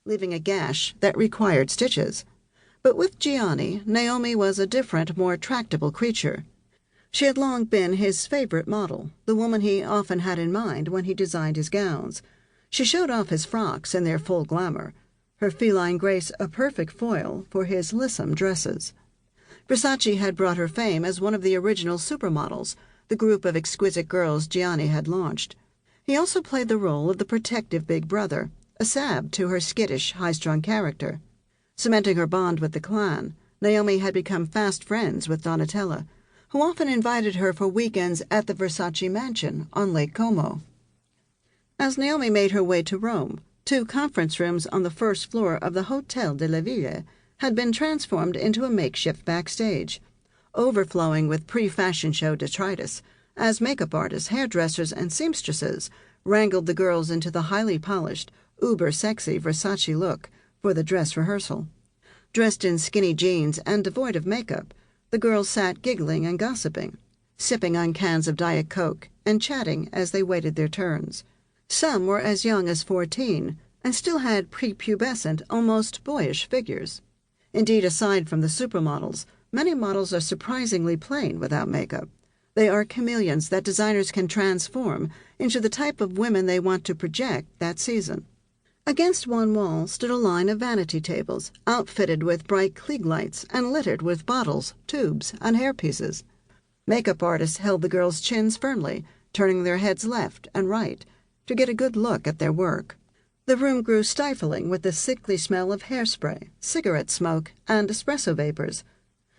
leaving a gash that required stitches. But with Gianni, Naomi was a different, more tractable creature. She had long been his favorite model, the woman he often had in mind when he designed his gowns. She showed off his frocks in their full glamour, her feline grace a perfect foil for his lissom dresses. Versace had brought her fame as one of the original supermodels, the group of exquisite girls Gianni had launched. He also played the role of the protective big brother, a sab to her skittish, high-strung character. Cementing her bond with the clan, Naomi had become fast friends with Donatella, who often invited her for weekends at the Versace mansion on Lake Como. As Naomi made her way to Rome, 2 conference rooms on the first floor of the Hotel de la Ville had been transformed into a makeshift backstage, overflowing with pre-fashion show detritus, as makeup artists, hairdressers, and seamstresses wrangled the girls into the highly polished, uber-sexy Versace look for the dress rehearsal. Dressed in skinny jeans and devoid of makeup, the girls sat giggling and gossiping, sipping on cans of Diet Coke and chatting as they waited their turns. Some were as young as 14 and still had prepubescent, almost boyish figures. Indeed, aside from the supermodels, many models are surprisingly plain without makeup. They are chameleons that designers can transform into the type of women they want to project that season. Against one wall stood a line of vanity tables, outfitted with bright Klieg lights and littered with bottles, tubes, and hairpieces. Makeup artists held the girls' chins firmly, turning their heads left and right to get a good look at their work. The room grew stifling with the sickly smell of hairspray, cigarette smoke, and espresso vapors.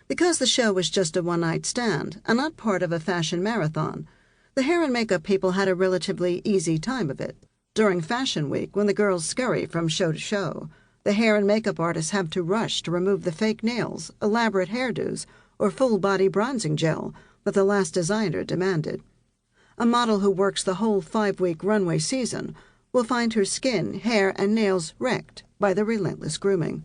Because the show was just a one-night stand and not part of a fashion marathon, the hair and makeup people had a relatively easy time of it. During Fashion Week, when the girls scurry from show to show, the hair and makeup artists have to rush to remove the fake nails, elaborate hairdos, or full-body bronzing gel that the last designer demanded. A model who works the whole 5-week runway season will find her skin, hair, and nails wrecked by the relentless grooming.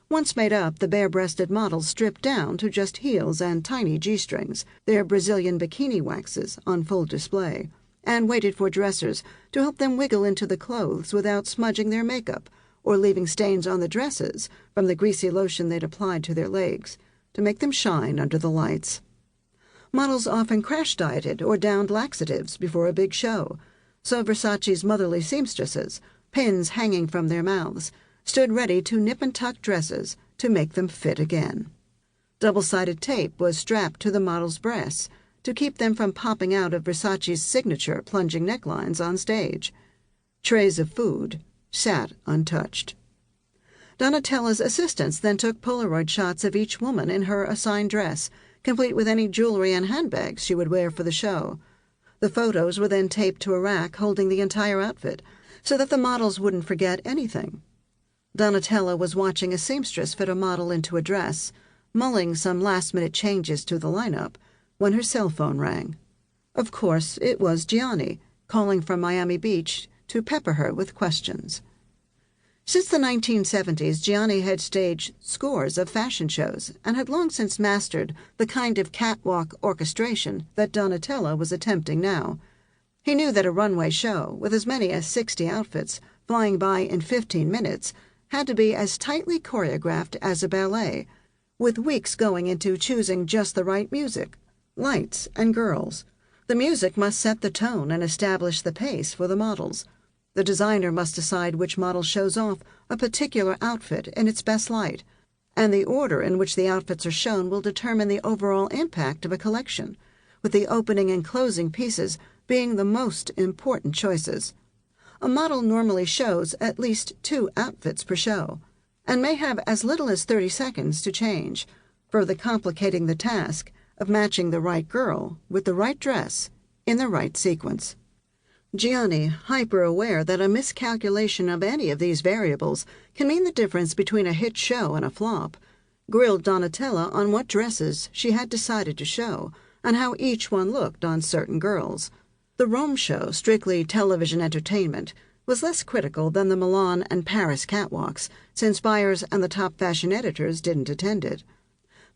Once made up, the bare-breasted models stripped down to just heels and tiny G-strings, their Brazilian bikini waxes on full display, and waited for dressers to help them wiggle into the clothes without smudging their makeup or leaving stains on the dresses from the greasy lotion they'd applied to their legs to make them shine under the lights. Models often crash-dieted or downed laxatives before a big show, so Versace's motherly seamstresses, pins hanging from their mouths, stood ready to nip and tuck dresses to make them fit again. Double-sided tape was strapped to the model's breasts to keep them from popping out of Versace's signature plunging necklines on stage. Trays of food sat untouched. Donatella's assistants then took Polaroid shots of each woman in her assigned dress, complete with any jewelry and handbags she would wear for the show. The photos were then taped to a rack holding the entire outfit, so that the models wouldn't forget anything. Donatella was watching a seamstress fit a model into a dress, mulling some last-minute changes to the lineup, when her cell phone rang. Of course, it was Gianni, calling from Miami Beach to pepper her with questions. Since the 1970s, Gianni had staged scores of fashion shows and had long since mastered the kind of catwalk orchestration that Donatella was attempting now. He knew that a runway show, with as many as 60 outfits flying by in 15 minutes, had to be as tightly choreographed as a ballet, with weeks going into choosing just the right music, lights, and girls. The music must set the tone and establish the pace for the models. The designer must decide which model shows off a particular outfit in its best light, and the order in which the outfits are shown will determine the overall impact of a collection, with the opening and closing pieces being the most important choices. A model normally shows at least 2 outfits per show, and may have as little as 30 seconds to change, further complicating the task of matching the right girl with the right dress in the right sequence. Gianni, hyper-aware that a miscalculation of any of these variables can mean the difference between a hit show and a flop, grilled Donatella on what dresses she had decided to show and how each one looked on certain girls. The Rome show, strictly television entertainment, was less critical than the Milan and Paris catwalks, since buyers and the top fashion editors didn't attend it.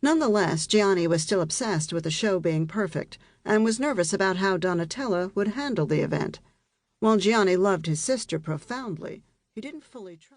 Nonetheless, Gianni was still obsessed with the show being perfect and was nervous about how Donatella would handle the event. While Gianni loved his sister profoundly, he didn't fully trust